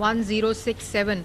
1067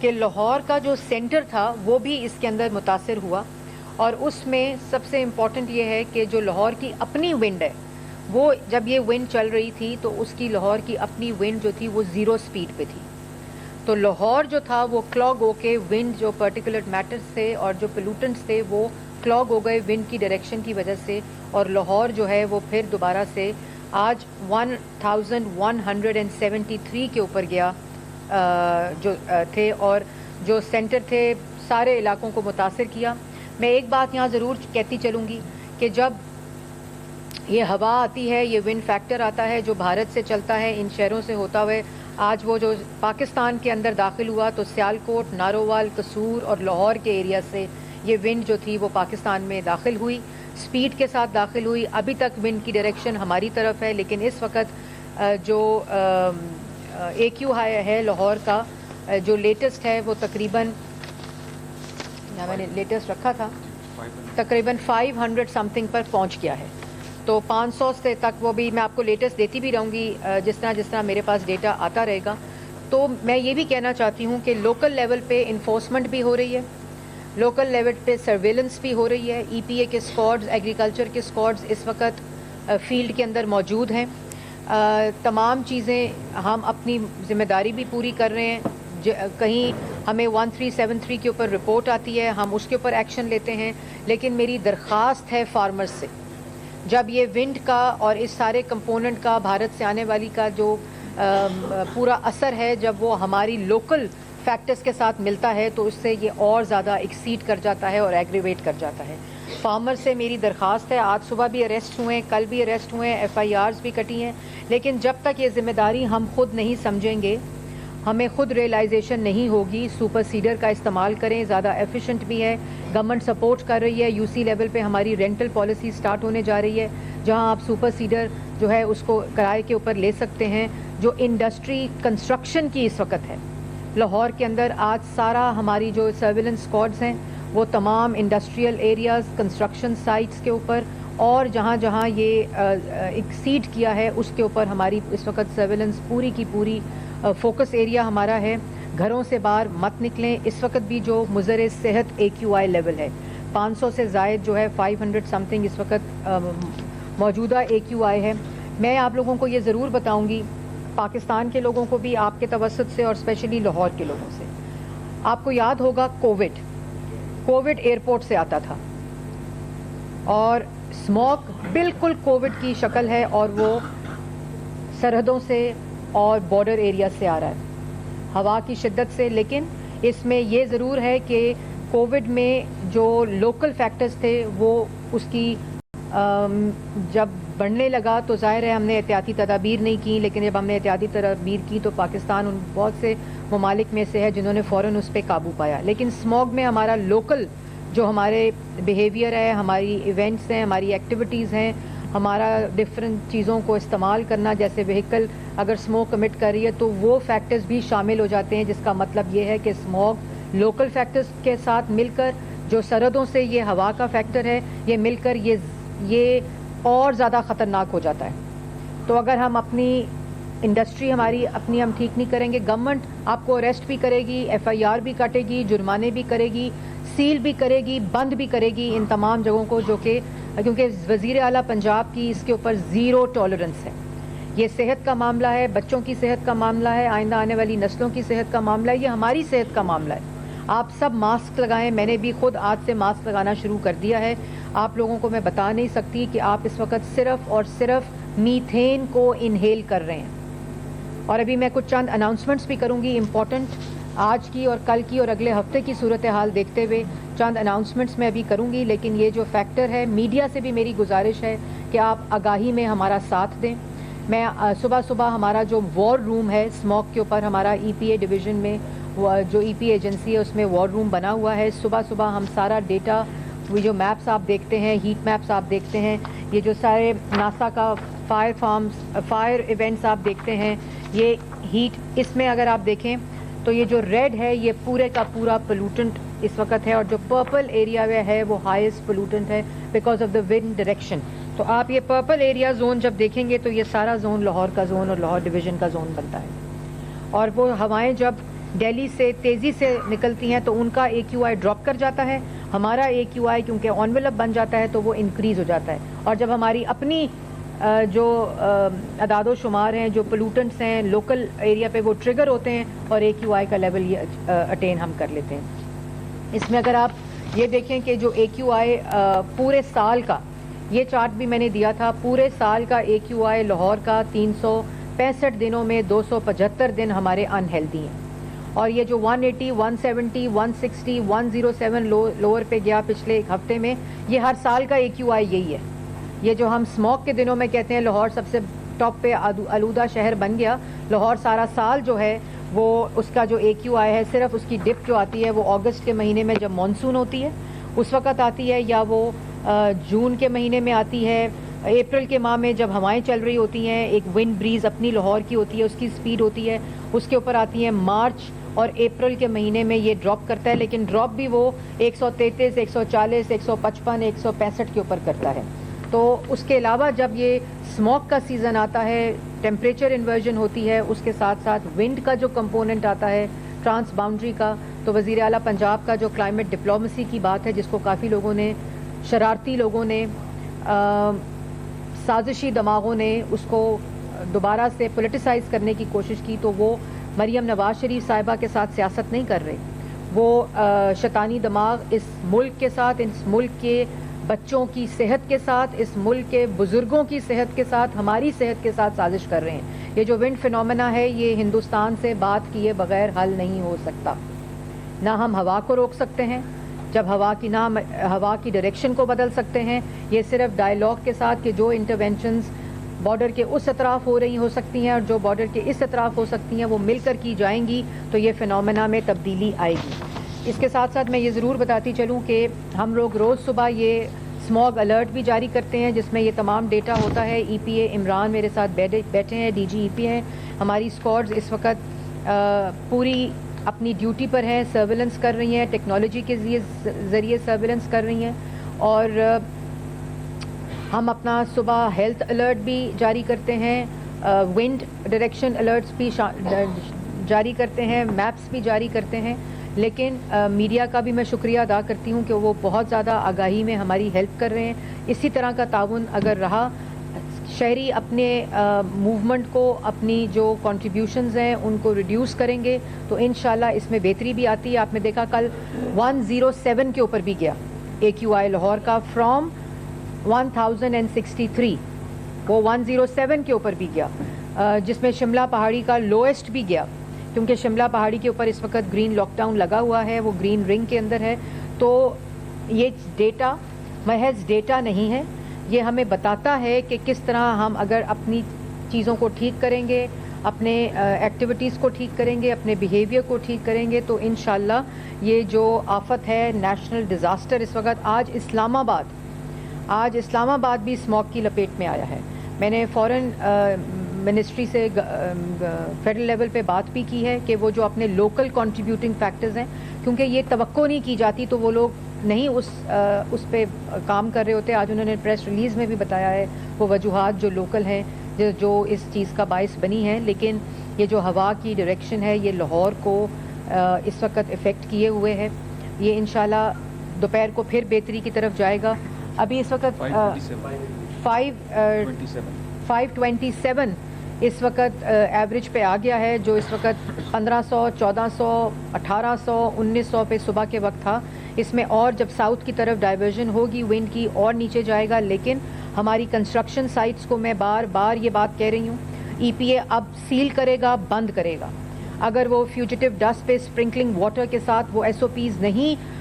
کہ لاہور کا جو سینٹر تھا وہ بھی اس کے اندر متاثر ہوا، اور اس میں سب سے امپورٹنٹ یہ ہے کہ جو لاہور کی اپنی ونڈ ہے، وہ جب یہ ونڈ چل رہی تھی تو اس کی لاہور کی اپنی ونڈ جو تھی وہ 0 سپیڈ پہ تھی، تو لاہور جو تھا وہ کلاگ ہو کے ونڈ جو پرٹیکولر میٹرز تھے اور جو پولوٹنٹس تھے وہ کلاگ ہو گئے ونڈ کی ڈائریکشن کی وجہ سے، اور لاہور جو ہے وہ پھر دوبارہ سے آج 1173 کے اوپر گیا جو تھے، اور جو سینٹر تھے سارے علاقوں کو متاثر کیا۔ میں ایک بات یہاں ضرور کہتی چلوں گی کہ جب یہ ہوا آتی ہے، یہ ونڈ فیکٹر آتا ہے جو بھارت سے چلتا ہے ان شہروں سے ہوتا ہوئے، آج وہ جو پاکستان کے اندر داخل ہوا تو سیالکوٹ، نارووال، قصور اور لاہور کے ایریا سے یہ ونڈ جو تھی وہ پاکستان میں داخل ہوئی، سپیڈ کے ساتھ داخل ہوئی۔ ابھی تک ونڈ کی ڈائریکشن ہماری طرف ہے، لیکن اس وقت جو اے کیو ہائی ہے لاہور کا جو لیٹسٹ ہے وہ تقریباً، میں نے لیٹسٹ رکھا تھا، تقریباً 500 سم تھنگ پر پہنچ گیا ہے، تو 500 سے تک وہ بھی میں آپ کو لیٹسٹ دیتی بھی رہوں گی جس طرح میرے پاس ڈیٹا آتا رہے گا۔ تو میں یہ بھی کہنا چاہتی ہوں کہ لوکل لیول پہ انفورسمنٹ بھی ہو رہی ہے، لوکل لیول پہ سرویلنس بھی ہو رہی ہے، ای پی اے کے اسکواڈز، ایگریکلچر کے اسکواڈز اس وقت فیلڈ کے اندر موجود ہیں، تمام چیزیں ہم اپنی ذمہ داری بھی پوری کر رہے ہیں، کہیں ہمیں 1373 کے اوپر رپورٹ آتی ہے ہم اس کے اوپر ایکشن لیتے ہیں، لیکن میری درخواست ہے فارمرز سے، جب یہ ونڈ کا اور اس سارے کمپوننٹ کا بھارت سے آنے والی کا جو پورا اثر ہے، جب وہ ہماری لوکل فیکٹرز کے ساتھ ملتا ہے تو اس سے یہ اور زیادہ ایکسیڈ کر جاتا ہے اور ایگریویٹ کر جاتا ہے۔ فارمر سے میری درخواست ہے، آج صبح بھی اریسٹ ہوئے ہیں، کل بھی اریسٹ ہوئے ہیں، ایف آئی آرز بھی کٹی ہیں، لیکن جب تک یہ ذمہ داری ہم خود نہیں سمجھیں گے، ہمیں خود ریئلائزیشن نہیں ہوگی، سپر سیڈر کا استعمال کریں، زیادہ ایفیشینٹ بھی ہے، گورنمنٹ سپورٹ کر رہی ہے، یو سی لیول پہ ہماری رینٹل پالیسی سٹارٹ ہونے جا رہی ہے، جہاں آپ سپر سیڈر جو ہے اس کو کرائے کے اوپر لے سکتے ہیں۔ جو انڈسٹری کنسٹرکشن کی اس وقت ہے لاہور کے اندر، آج سارا ہماری جو سرویلنس اسکواڈز ہیں وہ تمام انڈسٹریل ایریاز، کنسٹرکشن سائٹس کے اوپر اور جہاں جہاں یہ ایکسیڈ کیا ہے اس کے اوپر ہماری اس وقت سرویلنس پوری کی پوری فوکس ایریا ہمارا ہے۔ گھروں سے باہر مت نکلیں، اس وقت بھی جو مضر صحت اے کیو آئی لیول ہے 500 سے زائد جو ہے 500 سم تھنگ اس وقت موجودہ اے کیو آئی ہے۔ میں آپ لوگوں کو یہ ضرور بتاؤں گی، پاکستان کے لوگوں کو بھی آپ کے توسط سے اور اسپیشلی لاہور کے لوگوں سے، آپ کو یاد ہوگا کووڈ ایئرپورٹ سے آتا تھا اور اسموک بالکل کووڈ کی شکل ہے، اور وہ سرحدوں سے اور بارڈر ایریا سے آ رہا ہے ہوا کی شدت سے، لیکن اس میں یہ ضرور ہے کہ کووڈ میں جو لوکل فیکٹرز تھے وہ اس کی جب بڑھنے لگا تو ظاہر ہے ہم نے احتیاطی تدابیر نہیں کی، لیکن جب ہم نے احتیاطی تدابیر کی تو پاکستان ان بہت سے ممالک میں سے ہے جنہوں نے فوراً اس پہ قابو پایا، لیکن اسموگ میں ہمارا لوکل جو ہمارے بیہیویئر ہے، ہماری ایونٹس ہیں، ہماری ایکٹیویٹیز ہیں، ہمارا ڈفرینٹ چیزوں کو استعمال کرنا، جیسے وہیکل اگر اسموک کمٹ کر رہی ہے تو وہ فیکٹرز بھی شامل ہو جاتے ہیں، جس کا مطلب یہ ہے کہ اسموگ لوکل فیکٹرز کے ساتھ مل کر جو سرحدوں سے یہ ہوا کا فیکٹر ہے یہ مل کر یہ اور زیادہ خطرناک ہو جاتا ہے۔ تو اگر ہم اپنی انڈسٹری ہماری اپنی ہم ٹھیک نہیں کریں گے، گورنمنٹ آپ کو اریسٹ بھی کرے گی، ایف آئی آر بھی کاٹے گی، جرمانے بھی کرے گی، سیل بھی کرے گی، بند بھی کرے گی ان تمام جگہوں کو، جو کہ کیونکہ وزیر اعلیٰ پنجاب کی اس کے اوپر زیرو ٹالرنس ہے۔ یہ صحت کا معاملہ ہے، بچوں کی صحت کا معاملہ ہے، آئندہ آنے والی نسلوں کی صحت کا معاملہ ہے، یہ ہماری صحت کا معاملہ ہے۔ آپ سب ماسک لگائیں، میں نے بھی خود آج سے ماسک لگانا شروع کر دیا ہے۔ آپ لوگوں کو میں بتا نہیں سکتی کہ آپ اس وقت صرف اور صرف میتھین کو انہیل کر رہے ہیں۔ اور ابھی میں کچھ چند اناؤنسمنٹس بھی کروں گی امپورٹنٹ، آج کی اور کل کی اور اگلے ہفتے کی صورتحال دیکھتے ہوئے چند اناؤنسمنٹس میں ابھی کروں گی، لیکن یہ جو فیکٹر ہے، میڈیا سے بھی میری گزارش ہے کہ آپ آگاہی میں ہمارا ساتھ دیں۔ میں صبح ہمارا جو وار روم ہے اسموک کے اوپر، ہمارا ای پی اے ڈویژن میں جو ای پی ایجنسی ہے اس میں وار روم بنا ہوا ہے، صبح ہم سارا ڈیٹا، وہ جو میپس آپ دیکھتے ہیں، ہیٹ میپس آپ دیکھتے ہیں، یہ جو سارے ناسا کا فائر ایونٹس آپ دیکھتے ہیں، یہ ہیٹ، اس میں اگر آپ دیکھیں تو یہ جو ریڈ ہے یہ پورے کا پورا پولوٹنٹ اس وقت ہے، اور جو پرپل ایریا ہے وہ ہائیسٹ پولوٹنٹ ہے because of the wind direction. تو آپ یہ پرپل ایریا زون جب دیکھیں گے تو یہ سارا زون لاہور کا زون اور لاہور ڈویژن کا زون بنتا ہے، اور وہ ہوائیں جب دہلی سے تیزی سے نکلتی ہیں تو ان کا AQI ڈراپ کر جاتا ہے, ہمارا AQI کیونکہ انویلپ بن جاتا ہے تو وہ انکریز ہو جاتا ہے. اور جب ہماری اپنی جو اعداد و شمار ہیں, جو پولوٹنٹس ہیں لوکل ایریا پہ, وہ ٹریگر ہوتے ہیں اور AQI کا لیول یہ اٹین ہم کر لیتے ہیں. اس میں اگر آپ یہ دیکھیں کہ جو AQI پورے سال کا, یہ چارٹ بھی میں نے دیا تھا, پورے سال کا AQI لاہور کا 365 دنوں میں 275 دن ہمارے انہیلدی ہیں. اور یہ جو 180, 170, 160, 107 لوور پہ گیا پچھلے ایک ہفتے میں, یہ ہر سال کا AQI یہی ہے. یہ جو ہم اسموک کے دنوں میں کہتے ہیں لاہور سب سے ٹاپ پہ آلودہ شہر بن گیا, لاہور سارا سال جو ہے وہ اس کا جو AQI ہے, صرف اس کی ڈپ جو آتی ہے وہ اگست کے مہینے میں جب مانسون ہوتی ہے اس وقت آتی ہے, یا وہ جون کے مہینے میں آتی ہے, اپریل کے ماہ میں جب ہوائیں چل رہی ہوتی ہیں, ایک ونڈ بریز اپنی لاہور کی ہوتی ہے, اس کی سپیڈ ہوتی ہے, اس کے اوپر آتی ہیں. مارچ اور اپریل کے مہینے میں یہ ڈراپ کرتا ہے, لیکن ڈراپ بھی وہ 133, 140, 155, 165 کے اوپر کرتا ہے. تو اس کے علاوہ جب یہ اسموک کا سیزن آتا ہے, ٹیمپریچر انورژن ہوتی ہے, اس کے ساتھ ساتھ ونڈ کا جو کمپوننٹ آتا ہے ٹرانس باؤنڈری کا, تو وزیر اعلیٰ پنجاب کا جو کلائمیٹ ڈپلومیسی کی بات ہے, جس کو کافی لوگوں نے, شرارتی لوگوں نے, سازشی دماغوں نے اس کو دوبارہ سے پولیٹیسائز کرنے کی کوشش کی, تو وہ مریم نواز شریف صاحبہ کے ساتھ سیاست نہیں کر رہے. وہ شیطانی دماغ اس ملک کے ساتھ, اس ملک کے بچوں کی صحت کے ساتھ, اس ملک کے بزرگوں کی صحت کے ساتھ, ہماری صحت کے ساتھ سازش کر رہے ہیں. یہ جو ونڈ فنومینا ہے یہ ہندوستان سے بات کیے بغیر حل نہیں ہو سکتا. نہ ہم ہوا کو روک سکتے ہیں, جب نہ ہوا کی ڈائریکشن کو بدل سکتے ہیں. یہ صرف ڈائیلاگ کے ساتھ کہ جو انٹرونشنز بارڈر کے اس اطراف ہو سکتی ہیں اور جو بارڈر کے اس اطراف ہو سکتی ہیں وہ مل کر کی جائیں گی تو یہ فنومینا میں تبدیلی آئے گی. اس کے ساتھ ساتھ میں یہ ضرور بتاتی چلوں کہ ہم لوگ روز صبح یہ اسموگ الرٹ بھی جاری کرتے ہیں, جس میں یہ تمام ڈیٹا ہوتا ہے. EPA عمران میرے ساتھ بیٹھے ہیں, DG EP ہیں, ہماری اسکواڈز اس وقت پوری اپنی ڈیوٹی پر ہیں, سرویلنس کر رہی ہیں, ٹیکنالوجی کے ذریعے سرویلنس کر رہی ہیں. اور ہم اپنا صبح ہیلتھ الرٹ بھی جاری کرتے ہیں, ونڈ ڈائریکشن الرٹس بھی جاری کرتے ہیں, میپس بھی جاری کرتے ہیں. لیکن میڈیا کا بھی میں شکریہ ادا کرتی ہوں کہ وہ بہت زیادہ آگاہی میں ہماری ہیلپ کر رہے ہیں. اسی طرح کا تعاون اگر رہا, شہری اپنے موومنٹ کو, اپنی جو کنٹریبیوشنز ہیں ان کو ریڈیوس کریں گے تو انشاءاللہ اس میں بہتری بھی آتی ہے. آپ نے دیکھا کل 107 کے اوپر بھی گیا AQI لاہور کا, فرام 1063 وہ 107 کے اوپر بھی گیا, جس میں شملہ پہاڑی کا لوئسٹ بھی گیا, کیونکہ شملہ پہاڑی کے اوپر اس وقت گرین لاک ڈاؤن لگا ہوا ہے, وہ گرین رنگ کے اندر ہے. تو یہ ڈیٹا محض ڈیٹا نہیں ہے, یہ ہمیں بتاتا ہے کہ کس طرح ہم اگر اپنی چیزوں کو ٹھیک کریں گے, اپنے ایکٹیویٹیز کو ٹھیک کریں گے, اپنے بیہیویئر کو ٹھیک کریں گے, تو انشاءاللہ یہ جو آفت ہے, نیشنل ڈیزاسٹر اس وقت, آج اسلام آباد بھی اسموگ کی لپیٹ میں آیا ہے. میں نے فوراً منسٹری سے فیڈرل لیول پہ بات بھی کی ہے کہ وہ جو اپنے لوکل کنٹریبیوٹنگ فیکٹرز ہیں, کیونکہ یہ توقع نہیں کی جاتی تو وہ لوگ نہیں اس پہ کام کر رہے ہوتے. آج انہوں نے پریس ریلیز میں بھی بتایا ہے وہ وجوہات جو لوکل ہیں جو اس چیز کا باعث بنی ہے. لیکن یہ جو ہوا کی ڈائریکشن ہے یہ لاہور کو اس وقت افیکٹ کیے ہوئے ہے. یہ انشاءاللہ دوپہر کو پھر بہتری کی طرف جائے گا. ابھی اس وقت 527 اس وقت ایوریج پہ آ گیا ہے, جو اس وقت 1500, 1400, 1800, 1900 پہ صبح کے وقت تھا. اس میں اور جب ساؤتھ کی طرف ڈائیورژن ہوگی ونڈ کی اور نیچے جائے گا. لیکن ہماری کنسٹرکشن سائٹس کو میں بار بار یہ بات کہہ رہی ہوں, EPA اب سیل کرے گا, بند کرے گا. اگر وہ فیوجیٹو ڈسٹ پہ اسپرنکلنگ واٹر کے ساتھ وہ SOPs نہیں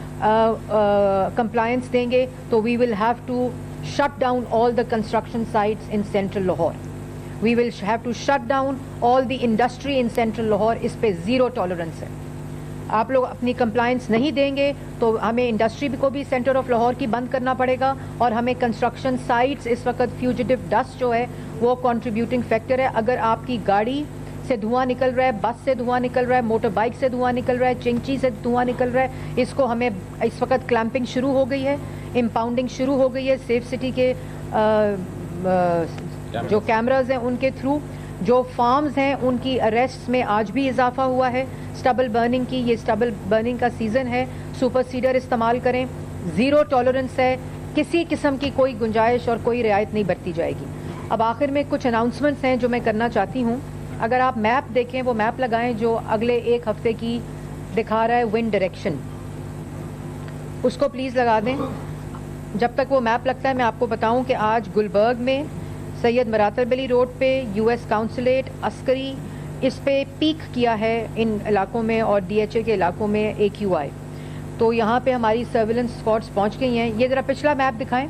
کمپلائنس دیں گے تو we will have to shut down all the construction sites in central Lahore. We will have to shut down all the industry in central Lahore. اس پہ زیرو ٹالرنس ہے. آپ لوگ اپنی کمپلائنس نہیں دیں گے تو ہمیں انڈسٹری کو بھی سینٹر آف لاہور کی بند کرنا پڑے گا, اور ہمیں کنسٹرکشن سائٹس, اس وقت فیوجیٹو ڈسٹ جو ہے وہ کنٹریبیوٹنگ فیکٹر ہے. اگر آپ کی گاڑی سے دھواں نکل رہا ہے, بس سے دھواں نکل رہا ہے, موٹر بائک سے دھواں نکل رہا ہے, چنچی سے دھواں نکل رہا ہے, اس کو ہمیں اس وقت کلیمپنگ شروع ہو گئی ہے, امپاؤنڈنگ شروع ہو گئی ہے سیف سٹی کے جو کیمراز ہیں ان کے تھرو. جو فارمز ہیں ان کی اریسٹ میں آج بھی اضافہ ہوا ہے. اسٹبل برننگ کی. یہ اسٹبل برننگ کا سیزن ہے, سپر سیڈر استعمال کریں. زیرو ٹالرنس ہے, کسی قسم کی کوئی گنجائش اور کوئی رعایت نہیں برتی جائے گی. اب آخر میں کچھ اناؤنسمنٹس ہیں جو میں کرنا چاہتی ہوں. اگر آپ میپ دیکھیں, وہ میپ لگائیں جو اگلے ایک ہفتے کی دکھا رہا ہے ونڈ ڈائریکشن, اس کو پلیز لگا دیں. جب تک وہ میپ لگتا ہے میں آپ کو بتاؤں کہ آج گلبرگ میں, سید مراتب علی روڈ پہ, یو ایس کاؤنسلیٹ, عسکری, اس پہ پیک کیا ہے ان علاقوں میں, اور ڈی ایچ اے کے علاقوں میں AQI. تو یہاں پہ ہماری سرویلنس اسپاٹس پہنچ گئی ہیں. یہ ذرا پچھلا میپ دکھائیں.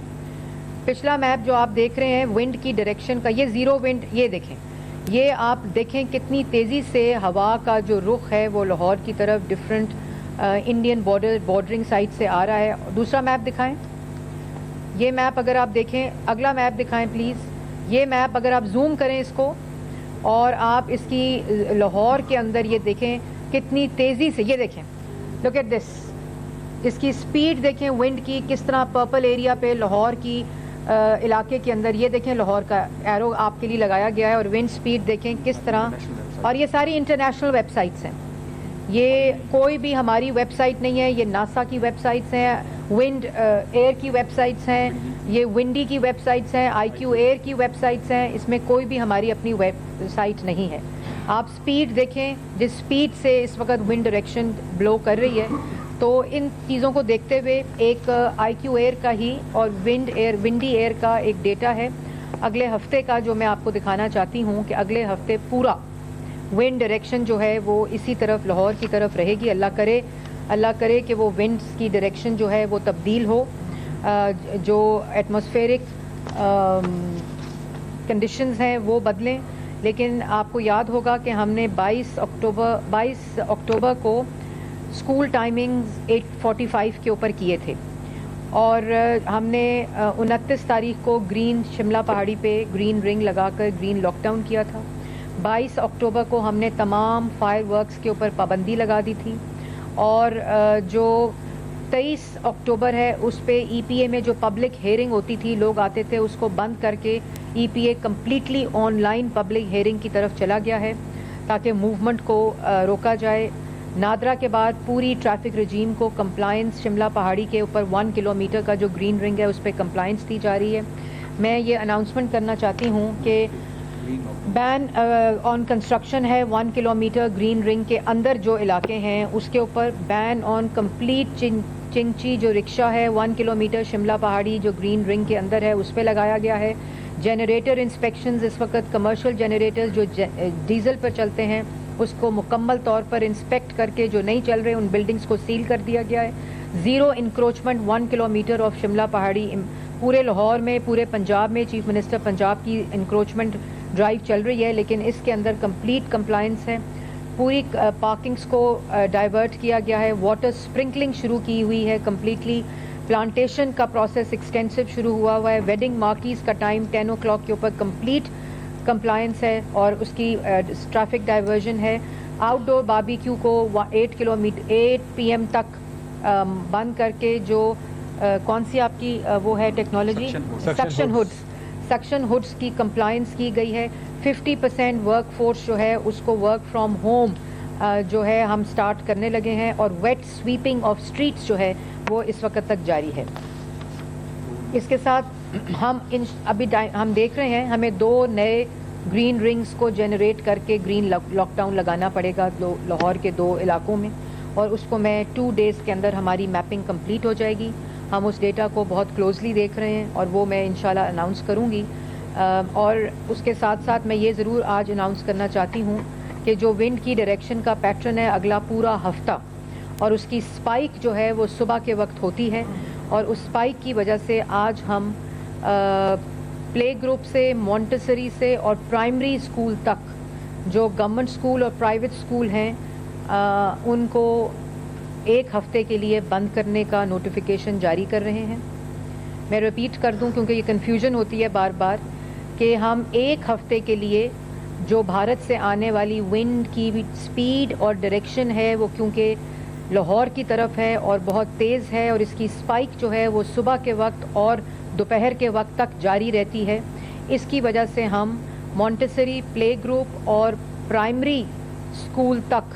پچھلا میپ جو آپ دیکھ رہے ہیں ونڈ کی ڈائریکشن کا, یہ زیرو ونڈ, یہ دیکھیں, یہ آپ دیکھیں کتنی تیزی سے ہوا کا جو رخ ہے وہ لاہور کی طرف ڈفرینٹ انڈین بارڈرنگ سائٹ سے آ رہا ہے. دوسرا میپ دکھائیں. یہ میپ اگر آپ دیکھیں, اگلا میپ دکھائیں پلیز. یہ میپ اگر آپ زوم کریں اس کو, اور آپ اس کی لاہور کے اندر یہ دیکھیں کتنی تیزی سے, یہ دیکھیں, لک ایٹ دس, اس کی سپیڈ دیکھیں ونڈ کی کس طرح پرپل ایریا پہ لاہور کی علاقے کے اندر, یہ دیکھیں لاہور کا ایرو آپ کے لیے لگایا گیا ہے, اور ونڈ سپیڈ دیکھیں کس طرح. اور یہ ساری انٹرنیشنل ویب سائٹس ہیں, یہ کوئی بھی ہماری ویب سائٹ نہیں ہے, یہ ناسا کی ویب سائٹس ہیں, ونڈ ایئر کی ویب سائٹس ہیں, یہ ونڈی کی ویب سائٹس ہیں, IQ ایئر کی ویب سائٹس ہیں. اس میں کوئی بھی ہماری اپنی ویب سائٹ نہیں ہے. آپ سپیڈ دیکھیں, جس سپیڈ سے اس وقت ونڈ ڈائریکشن بلو کر رہی ہے. تو ان چیزوں کو دیکھتے ہوئے ایک IQ ایئر کا ہی اور ونڈی ایئر کا ایک ڈیٹا ہے اگلے ہفتے کا, جو میں آپ کو دکھانا چاہتی ہوں کہ اگلے ہفتے پورا ونڈ ڈائریکشن جو ہے وہ اسی طرف لاہور کی طرف رہے گی. اللہ کرے کہ وہ ونڈس کی ڈائریکشن جو ہے وہ تبدیل ہو, جو ایٹماسفیرک کنڈیشنز ہیں وہ بدلیں. لیکن آپ کو یاد ہوگا کہ ہم نے 22 اکتوبر کو اسکول ٹائمنگز 8:45 کے اوپر کیے تھے, اور ہم نے 29 تاریخ کو گرین شملہ پہاڑی پہ گرین رنگ لگا کر گرین لاک ڈاؤن کیا تھا. 22 اکتوبر کو ہم نے تمام فائر ورکس کے اوپر پابندی لگا دی تھی, اور جو 23 اکتوبر ہے اس پہ EPA میں جو پبلک ہیئرنگ ہوتی تھی, لوگ آتے تھے, اس کو بند کر کے EPA completely on line public hearing کی طرف چلا گیا ہے تاکہ موومنٹ کو روکا جائے. نادرا کے بعد پوری ٹریفک رجیم کو کمپلائنس شملہ پہاڑی کے اوپر 1 کلومیٹر کا جو گرین رنگ ہے اس پہ کمپلائنس دی جا رہی ہے. میں یہ اناؤنسمنٹ کرنا چاہتی ہوں کہ بین آن کنسٹرکشن ہے 1 کلومیٹر گرین رنگ کے اندر جو علاقے ہیں اس کے اوپر. بین آن کمپلیٹ چنگچی جو رکشہ ہے 1 کلومیٹر شملہ پہاڑی جو گرین رنگ کے اندر ہے اس پہ لگایا گیا ہے. جنریٹر انسپیکشنز اس وقت کمرشل جنریٹرز جو ڈیزل پر چلتے ہیں اس کو مکمل طور پر انسپیکٹ کر کے جو نہیں چل رہے ان بلڈنگز کو سیل کر دیا گیا ہے. Zero encroachment 1 kilometre of Shimla پہاڑی. پورے لاہور میں, پورے پنجاب میں چیف منسٹر پنجاب کی انکروچمنٹ ڈرائیو چل رہی ہے, لیکن اس کے اندر کمپلیٹ کمپلائنس ہے. پوری پارکنگز کو ڈائیورٹ کیا گیا ہے. واٹر اسپرنکلنگ شروع کی ہوئی ہے کمپلیٹلی. پلانٹیشن کا پروسیس ایکسٹینسو شروع ہوا ہے. ویڈنگ مارکیز کا ٹائم 10 o'clock کے اوپر کمپلیٹ کمپلائنس ہے اور اس کی ٹریفک ڈائیورژن ہے. آؤٹ ڈور باربیکیو کو 8 PM تک بند کر کے جو کون سی آپ کی وہ ہے ٹیکنالوجی, سکشن ہوڈس کی کمپلائنس کی گئی ہے. 50% ورک فورس جو ہے اس کو ورک فرام ہوم جو ہے ہم سٹارٹ کرنے لگے ہیں, اور ویٹ سویپنگ آف اسٹریٹس جو ہے وہ اس وقت تک جاری ہے. اس کے ساتھ ہم ابھی ہم دیکھ رہے ہیں ہمیں 2 نئے گرین رنگز کو جنریٹ کر کے گرین لاک ڈاؤن لگانا پڑے گا لاہور کے 2 علاقوں میں, اور اس کو میں 2 days کے اندر ہماری میپنگ کمپلیٹ ہو جائے گی. ہم اس ڈیٹا کو بہت کلوزلی دیکھ رہے ہیں اور وہ میں انشاءاللہ اناؤنس کروں گی. اور اس کے ساتھ ساتھ میں یہ ضرور آج اناؤنس کرنا چاہتی ہوں کہ جو ونڈ کی ڈائریکشن کا پیٹرن ہے اگلا پورا ہفتہ, اور اس کی سپائک جو ہے وہ صبح کے وقت ہوتی ہے, اور اس سپائک کی وجہ سے آج ہم پلے گروپ سے, مونٹسری سے اور پرائمری اسکول تک جو گورنمنٹ اسکول اور پرائیویٹ اسکول ہیں ان کو 1 ہفتے کے لیے بند کرنے کا نوٹیفیکیشن جاری کر رہے ہیں. میں ریپیٹ کر دوں کیونکہ یہ کنفیوژن ہوتی ہے بار بار کہ ہم 1 ہفتے کے لیے جو بھارت سے آنے والی ونڈ کی سپیڈ اور ڈائریکشن ہے وہ کیونکہ لاہور کی طرف ہے اور بہت تیز ہے, اور اس کی سپائک جو ہے وہ صبح کے وقت اور دوپہر کے وقت تک جاری رہتی ہے. اس کی وجہ سے ہم مونٹسری, پلے گروپ اور پرائمری اسکول تک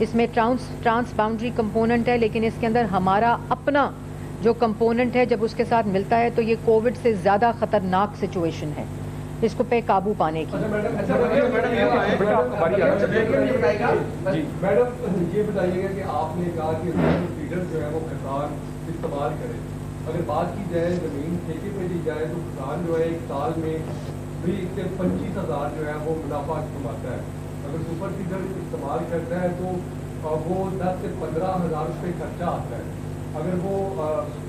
اس میں ٹرانس باؤنڈری کمپوننٹ ہے، لیکن اس کے اندر ہمارا اپنا جو کمپوننٹ ہے جب اس کے ساتھ ملتا ہے تو یہ کووڈ سے زیادہ خطرناک سچویشن ہے اس کو پہ قابو پانے کی۔ میڈم یہ بتائیے گا کہ آپ نے کہا کہ فیڈر جو ہے وہ کسان استعمال کرے، اگر بات کی جائے زمین ٹھیکے پہ دی جائے تو کسان جو ہے ایک سال میں بھی 25,000 جو ہے وہ منافع کماتا ہے، اگر سپر فیڈر استعمال کرتا ہے تو وہ 10 سے 15,000 روپے خرچہ آتا ہے، اگر وہ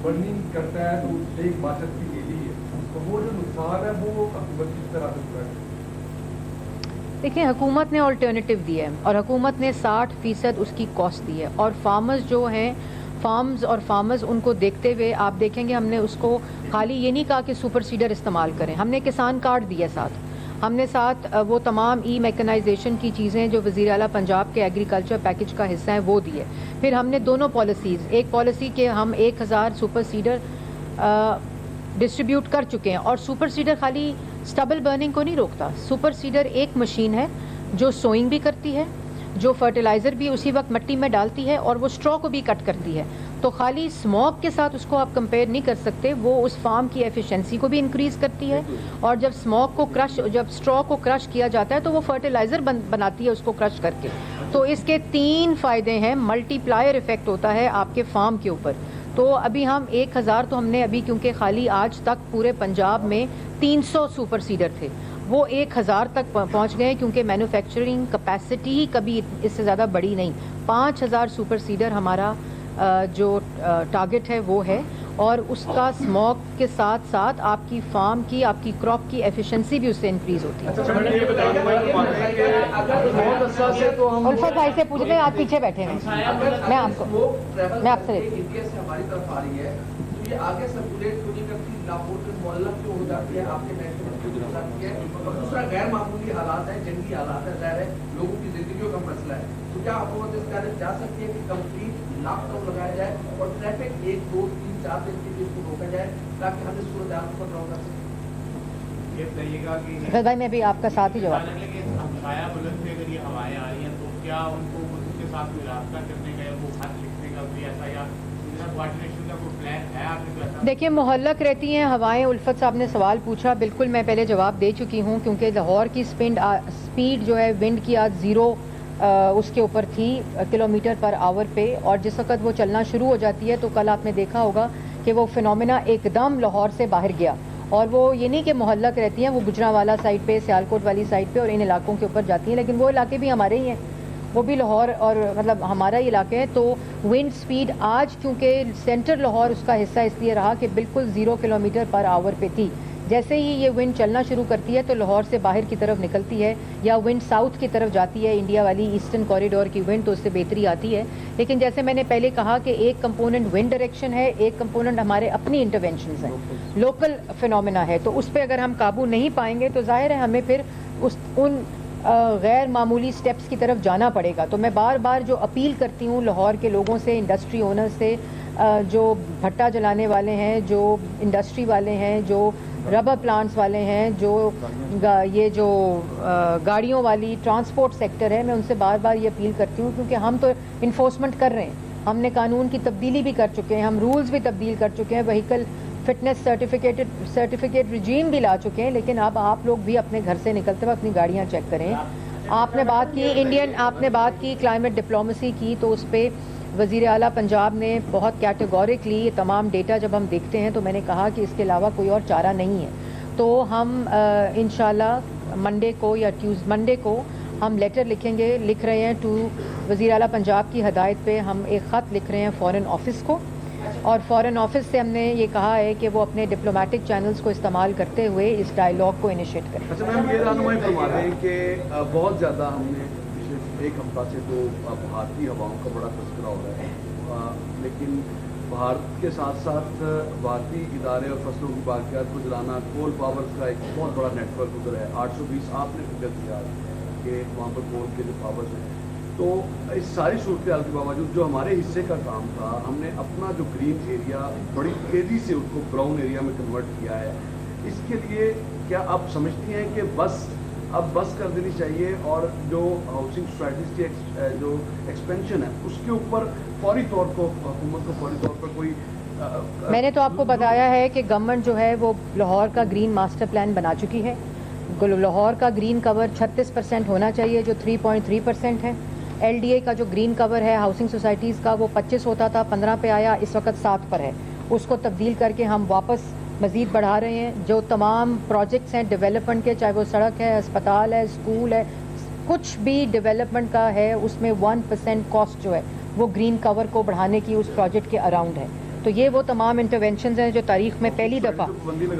برننگ کرتا ہے تو ایک بچت کی ڈیلی ہے، تو وہ جو نقصان ہے وہ حکومت کس طرح سے پورا کرے؟ دیکھیں حکومت نے آلٹرنیٹیو دی ہے اور حکومت نے 60% اس کی کاسٹ دی ہے، اور فارمرز جو ہیں فارمرز ان کو دیکھتے ہوئے آپ دیکھیں گے ہم نے اس کو خالی یہ نہیں کہا کہ سپر سیڈر استعمال کریں، ہم نے کسان کارڈ دیا ساتھ، ہم نے ساتھ وہ تمام ای میکنائزیشن کی چیزیں جو وزیر اعلیٰ پنجاب کے ایگریکلچر پیکج کا حصہ ہیں وہ دیے۔ پھر ہم نے دونوں پالیسیز، ایک پالیسی کہ ہم 1,000 سپر سیڈر ڈسٹریبیوٹ کر چکے ہیں، اور سپر سیڈر خالی سٹبل برننگ کو نہیں روکتا، سپر سیڈر ایک مشین ہے جو سوئنگ بھی کرتی ہے، جو فرٹیلائزر بھی اسی وقت مٹی میں ڈالتی ہے، اور وہ اسٹرا کو بھی کٹ کرتی ہے، تو خالی اسموک کے ساتھ اس کو آپ کمپیئر نہیں کر سکتے، وہ اس فارم کی ایفیشنسی کو بھی انکریز کرتی ہے، اور جب اسموک کو جب اسٹرا کو کرش کیا جاتا ہے تو وہ فرٹیلائزر بناتی ہے اس کو کرش کر کے، تو اس کے 3 فائدے ہیں، ملٹی پلائر افیکٹ ہوتا ہے آپ کے فارم کے اوپر۔ تو ابھی ہم 1,000 تو ہم نے ابھی کیونکہ خالی آج تک پورے پنجاب میں 300 سپر سیڈر تھے، وہ 1,000 تک پہنچ گئے کیونکہ مینوفیکچرنگ کیپیسٹی ہی کبھی اس سے زیادہ بڑی نہیں۔ 5,000 سپر سیڈر ہمارا جو ٹارگٹ ہے وہ ہے، اور اس کا اسموک کے ساتھ ساتھ آپ کی فارم کی آپ کی کراپ کی ایفیشنسی بھی اس سے انکریز ہوتی ہے۔ الفت بھائی سے پوچھ لیں، آپ پیچھے بیٹھے ہیں، میں آپ سے ہماری طرف آ رہی ہے تو یہ آگے سرکولیٹ کیوں نہیں کرتی، لاہور کے معلق کیوں ہو جاتی ہے، آپ کے محکمے ہے، اور دوسرا غیر معمولی حالات ہیں، جنگی حالات ہے، ظاہر ہے لوگوں کی زندگیوں کا مسئلہ ہے، تو کیا حکومت اس طرح جا سکتی ہے کہ کمپلیٹ لاک ڈاؤن لگایا جائے اور ٹریفک 1 2 3 4 دن کے لیے اس کو روکا جائے تاکہ ہم اس صورت حال کو کنٹرول کر سکیں؟ یہ بتائیے گا کہ الفت بھائی میں بھی آپ کا ساتھ ہی جواب بلند سے اگر یہ ہوائیں آ رہی ہیں تو کیا ان کو اس کے ساتھ کوئی رابطہ کرنے کا یا وہ خط لکھنے کا کوئی ایسا یا کوآرڈینیشن کا کوئی پلان ہے آپ نے؟ دیکھیں محلق رہتی ہیں ہوائیں، الفت صاحب نے سوال پوچھا، بالکل میں پہلے جواب دے چکی ہوں، کیونکہ لاہور کی سپیڈ جو ہے ونڈ کی آج 0 اس کے اوپر تھی کلومیٹر پر آور پہ، اور جس وقت وہ چلنا شروع ہو جاتی ہے تو کل آپ نے دیکھا ہوگا کہ وہ فنومینا ایک دم لاہور سے باہر گیا، اور وہ یہ نہیں کہ محلق رہتی ہیں، وہ گجرانوالہ سائڈ پہ، سیالکوٹ والی سائڈ پہ اور ان علاقوں کے اوپر جاتی ہیں، لیکن وہ علاقے بھی ہمارے ہی ہیں، وہ بھی لاہور اور مطلب ہمارا ہی علاقہ ہے۔ تو ونڈ سپیڈ آج کیونکہ سینٹر لاہور اس کا حصہ اس لیے رہا کہ بالکل 0 کلومیٹر پر آور پہ تھی، جیسے ہی یہ ونڈ چلنا شروع کرتی ہے تو لاہور سے باہر کی طرف نکلتی ہے یا ونڈ ساؤتھ کی طرف جاتی ہے، انڈیا والی ایسٹرن کوریڈور کی ونڈ، تو اس سے بہتری آتی ہے۔ لیکن جیسے میں نے پہلے کہا کہ ایک کمپوننٹ ونڈ ڈائریکشن ہے، ایک کمپوننٹ ہمارے اپنی انٹرونشنز ہیں، لوکل فینومینا ہے، تو اس پہ اگر ہم قابو نہیں پائیں گے تو ظاہر ہے ہمیں پھر ان غیر معمولی سٹیپس کی طرف جانا پڑے گا۔ تو میں بار بار جو اپیل کرتی ہوں لاہور کے لوگوں سے، انڈسٹری اونر سے، جو بھٹا جلانے والے ہیں، جو انڈسٹری والے ہیں، جو ربر پلانٹس والے ہیں، جو یہ جو گاڑیوں والی ٹرانسپورٹ سیکٹر ہے، میں ان سے بار بار یہ اپیل کرتی ہوں، کیونکہ ہم تو انفورسمنٹ کر رہے ہیں، ہم نے قانون کی تبدیلی بھی کر چکے ہیں، ہم رولز بھی تبدیل کر چکے ہیں، وہیکل فٹنس سرٹیفکیٹ رجیم بھی لا چکے ہیں، لیکن اب آپ لوگ بھی اپنے گھر سے نکلتے ہوئے اپنی گاڑیاں چیک کریں۔ آپ نے بات کی کلائمیٹ ڈپلومیسی کی، تو اس پہ وزیر اعلیٰ پنجاب نے بہت کیٹیگورکلی یہ تمام ڈیٹا جب ہم دیکھتے ہیں تو میں نے کہا کہ اس کے علاوہ کوئی اور چارہ نہیں ہے، تو ہم انشاءاللہ منڈے کو ہم لیٹر لکھ رہے ہیں ٹو وزیر اعلیٰ پنجاب کی ہدایت پہ، ہم ایک خط لکھ رہے ہیں فارن آفس کو، اور فارن آفس سے ہم نے یہ کہا ہے کہ وہ اپنے ڈپلومیٹک چینلز کو استعمال کرتے ہوئے اس ڈائیلاگ کو انیشیٹ کریں۔ اچھا میم، یہ رہنمائی فرما دیں کہ بہت زیادہ ہم نے پچھلے 1 ہفتہ سے تو بھارتی ہواؤں کا بڑا تذکرہ ہو رہا ہے، لیکن بھارت کے ساتھ ساتھ بھارتی ادارے اور فصلوں کی باقیات کو جلانا، کول پاور کا ایک بہت بڑا نیٹ ورک ادھر ہے، 820 آپ نے فکر کیا کہ وہاں پر کول کے جو پاورز ہیں، تو اس ساری صورتحال کے باوجود جو ہمارے حصے کا کام تھا، ہم نے اپنا جو گرین ایریا بڑی تیزی سے اس کو براؤن ایریا میں کنورٹ کیا ہے۔ اس کے لیے کیا آپ سمجھتی ہیں کہ بس اب بس کر دینی چاہیے اور جو ہاؤسنگ سوسائٹیز کی جو ایکسپینشن ہے اس کے اوپر فوری طور کو حکومت کو فوری طور پر کوئی میں نے تو آپ کو بتایا ہے کہ گورنمنٹ جو ہے وہ لاہور کا گرین ماسٹر پلان بنا چکی ہے. لاہور کا گرین کور 36% ہونا چاہیے جو 3.3% ہے. ایل ڈی اے کا جو گرین کور ہے ہاؤسنگ سوسائٹیز کا وہ 25 ہوتا تھا 15 پہ آیا, اس وقت 7 پر ہے. اس کو تبدیل کر کے ہم واپس مزید بڑھا رہے ہیں. جو تمام پروجیکٹس ہیں ڈیولپمنٹ کے, چاہے وہ سڑک ہے, اسپتال ہے, اسکول ہے, کچھ بھی ڈیولپمنٹ کا ہے, اس میں 1% کاسٹ جو ہے وہ گرین کور کو بڑھانے کی اس پروجیکٹ کے اراؤنڈ ہے. تو یہ وہ تمام انٹرونشنز ہیں جو تاریخ میں پہلی دفعہ,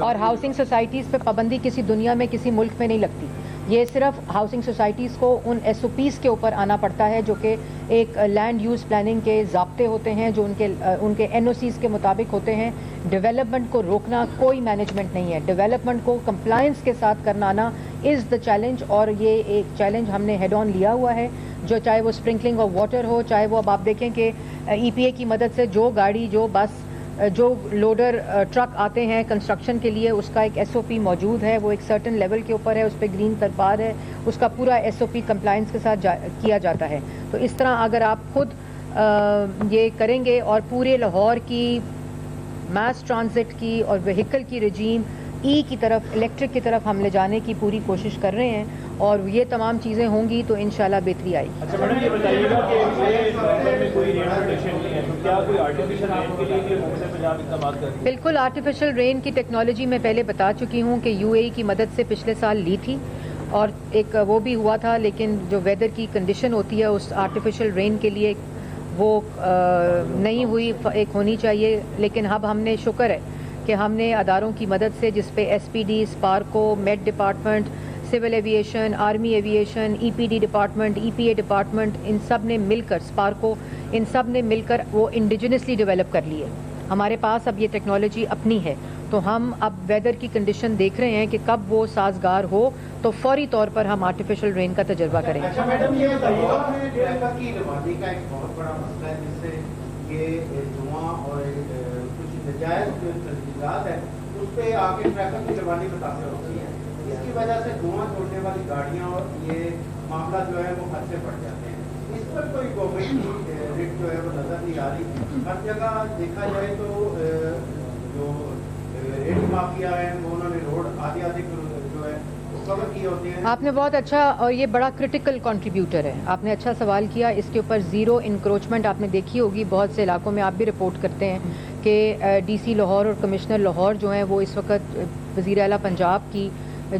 اور ہاؤسنگ سوسائٹیز پہ پابندی کسی دنیا میں کسی ملک میں نہیں لگتی. یہ صرف ہاؤسنگ سوسائٹیز کو ان ایس او پیز کے اوپر آنا پڑتا ہے جو کہ ایک لینڈ یوز پلاننگ کے ضابطے ہوتے ہیں جو ان کے این او سیز کے مطابق ہوتے ہیں. ڈیولپمنٹ کو روکنا کوئی مینجمنٹ نہیں ہے, ڈیولپمنٹ کو کمپلائنس کے ساتھ کرنا از دا چیلنج, اور یہ ایک چیلنج ہم نے ہیڈ آن لیا ہوا ہے. جو چاہے وہ اسپرنکلنگ آف واٹر ہو, چاہے وہ اب آپ دیکھیں کہ ای پی اے کی مدد سے جو گاڑی, جو بس, جو لوڈر ٹرک آتے ہیں کنسٹرکشن کے لیے, اس کا ایک ایس او پی موجود ہے, وہ ایک سرٹن لیول کے اوپر ہے, اس پہ گرین ترپار ہے, اس کا پورا ایس او پی کمپلائنس کے ساتھ کیا جاتا ہے. تو اس طرح اگر آپ خود یہ کریں گے اور پورے لاہور کی میس ٹرانزٹ کی اور وہیکل کی رجیم ای کی طرف, الیکٹرک کی طرف ہم لے جانے کی پوری کوشش کر رہے ہیں, اور یہ تمام چیزیں ہوں گی تو انشاءاللہ بہتری آئے گی. اچھا میڈم, یہ بتائیے گا کہ میں کوئی رین پروٹیکشن نہیں ہے, تو کیا کوئی آرٹیفیشل رین کے لیے حکومت پنجاب اقدامات کر رہی ہے؟ بالکل, آرٹیفیشل رین کی ٹیکنالوجی میں پہلے بتا چکی ہوں کہ یو اے ای کی مدد سے پچھلے سال لی تھی, اور ایک وہ بھی ہوا تھا, لیکن جو ویدر کی کنڈیشن ہوتی ہے اس آرٹیفیشل رین کے لیے وہ نہیں ہوئی, ایک ہونی چاہیے. لیکن اب ہم نے شکر ہے کہ ہم نے اداروں کی مدد سے, جس پہ S P D, SUPARCO, met department, civil aviation, army aviation, E P D department, E P A department, ان سب نے مل کر, اسپارکو, ان سب نے مل کر وہ انڈیجنسلی ڈیولپ کر لی ہے. ہمارے پاس اب یہ ٹیکنالوجی اپنی ہے, تو ہم اب ویدر کی کنڈیشن دیکھ رہے ہیں کہ کب وہ سازگار ہو تو فوری طور پر ہم آرٹیفیشل رین کا تجربہ کریں گے. اچھا میڈم, یہ بتائیے گا کی نمازی کا ایک بہت بڑا مسئلہ ہے جس سے یہ دھواں اور کچھ نجائز جو تجویزات ہیں اس پہ آ کے ٹریفک کی روانی متاثر ہوتی ہے. اس کی وجہ سے دھواں چھوڑنے والی گاڑیاں اور یہ معاملہ جو ہے وہ حد سے بڑھ جاتے ہیں. اس پر کوئی گورنمنٹ کی ریٹ جو ہے وہ نظر نہیں آ رہی. ہر جگہ دیکھا جائے تو جو ریڈی مافیا ہیں وہ انہوں نے روڈ آدھی جو ہے کور کیے ہوتے ہیں. آپ نے بہت اچھا, اور یہ بڑا کرٹیکل کنٹریبیوٹر ہے, آپ نے اچھا سوال کیا. اس کے اوپر زیرو انکروچمنٹ آپ نے دیکھی ہوگی, بہت سے علاقوں میں آپ بھی رپورٹ کرتے ہیں کہ ڈی سی لاہور اور کمشنر لاہور جو ہیں وہ اس وقت وزیر اعلیٰ پنجاب کی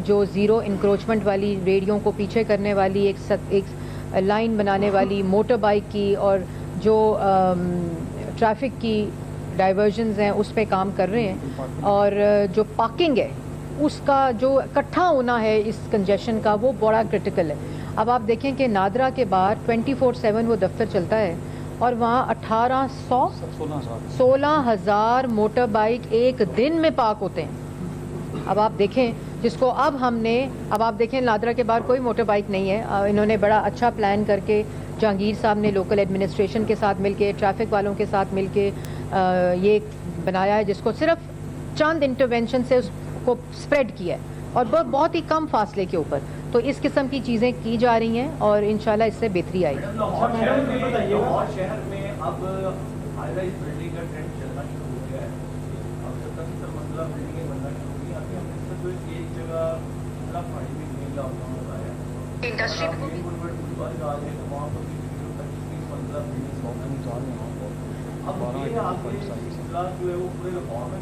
جو زیرو انکروچمنٹ والی, ریڈیوں کو پیچھے کرنے والی ایک لائن بنانے والی, موٹر بائک کی اور جو ٹریفک کی ڈائیورژنز ہیں اس پہ کام کر رہے ہیں. اور جو پارکنگ ہے اس کا جو اکٹھا ہونا ہے اس کنجیشن کا وہ بڑا کرٹیکل ہے. اب آپ دیکھیں کہ نادرا کے بعد 24/7 وہ دفتر چلتا ہے, اور وہاں 16,000 موٹر بائک ایک دن میں پارک ہوتے ہیں. اب آپ دیکھیں جس کو اب آپ دیکھیں نادرا کے بعد کوئی موٹر بائک نہیں ہے. انہوں نے بڑا اچھا پلان کر کے, جہانگیر صاحب نے لوکل ایڈمنسٹریشن کے ساتھ مل کے, ٹریفک والوں کے ساتھ مل کے یہ بنایا ہے, جس کو صرف چند انٹرونشن سے اس کو اسپریڈ کیا ہے, اور بہت ہی کم فاصلے کے اوپر. تو اس قسم کی چیزیں کی جا رہی ہیں اور انشاءاللہ اس سے بہتری آئی. لاہور شہر میں اب ہائی رائز بلڈنگ کا ٹرینڈ چلنا شروع ہو گیا ہے. اب 70 منزلہ بلڈنگیں بننا شروع ہوئی. ابھی ہم نے تو ایک جگہ بڑا پانی میں گرین لاک ڈاؤن ہو رہا ہے انڈسٹری آ جائے تو وہاں پر 25-30 منزلہ بلڈنگ اب یہ آپ کے سلسلہ جو ہے وہ پورے لاہور میں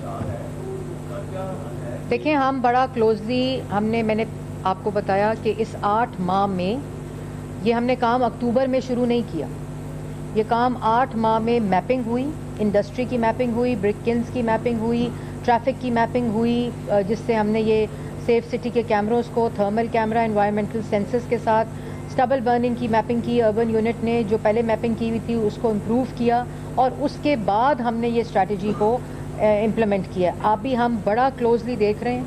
جا رہا ہے, تو اس کا کیا حل ہے؟ دیکھیں ہم بڑا کلوزلی میں نے آپ کو بتایا کہ اس 8 ماہ میں یہ ہم نے کام اکتوبر میں شروع نہیں کیا. یہ کام 8 ماہ میں میپنگ ہوئی, انڈسٹری کی میپنگ ہوئی, برک کلنز کی میپنگ ہوئی, ٹریفک کی میپنگ ہوئی, جس سے ہم نے یہ سیف سٹی کے کیمروز کو تھرمل کیمرہ انوائرمنٹل سینسز کے ساتھ اسٹبل برننگ کی میپنگ کی. اربن یونٹ نے جو پہلے میپنگ کی ہوئی تھی اس کو امپروو کیا, اور اس کے بعد ہم نے یہ اسٹریٹجی کو امپلیمنٹ کیا. ابھی ہم بڑا کلوزلی دیکھ رہے ہیں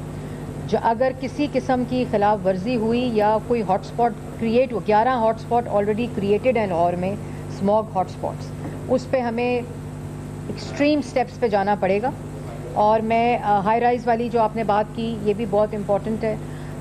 جو اگر کسی قسم کی خلاف ورزی ہوئی یا کوئی ہاٹ اسپاٹ کریٹ ہو. 11 ہاٹ اسپاٹ آلریڈی کریٹڈ ہیں لاہور میں, اسموگ ہاٹ اسپاٹس. اس پہ ہمیں ایکسٹریم سٹیپس پہ جانا پڑے گا. اور میں ہائی رائز والی جو آپ نے بات کی یہ بھی بہت امپورٹنٹ ہے.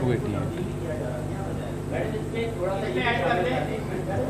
280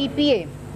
EPA,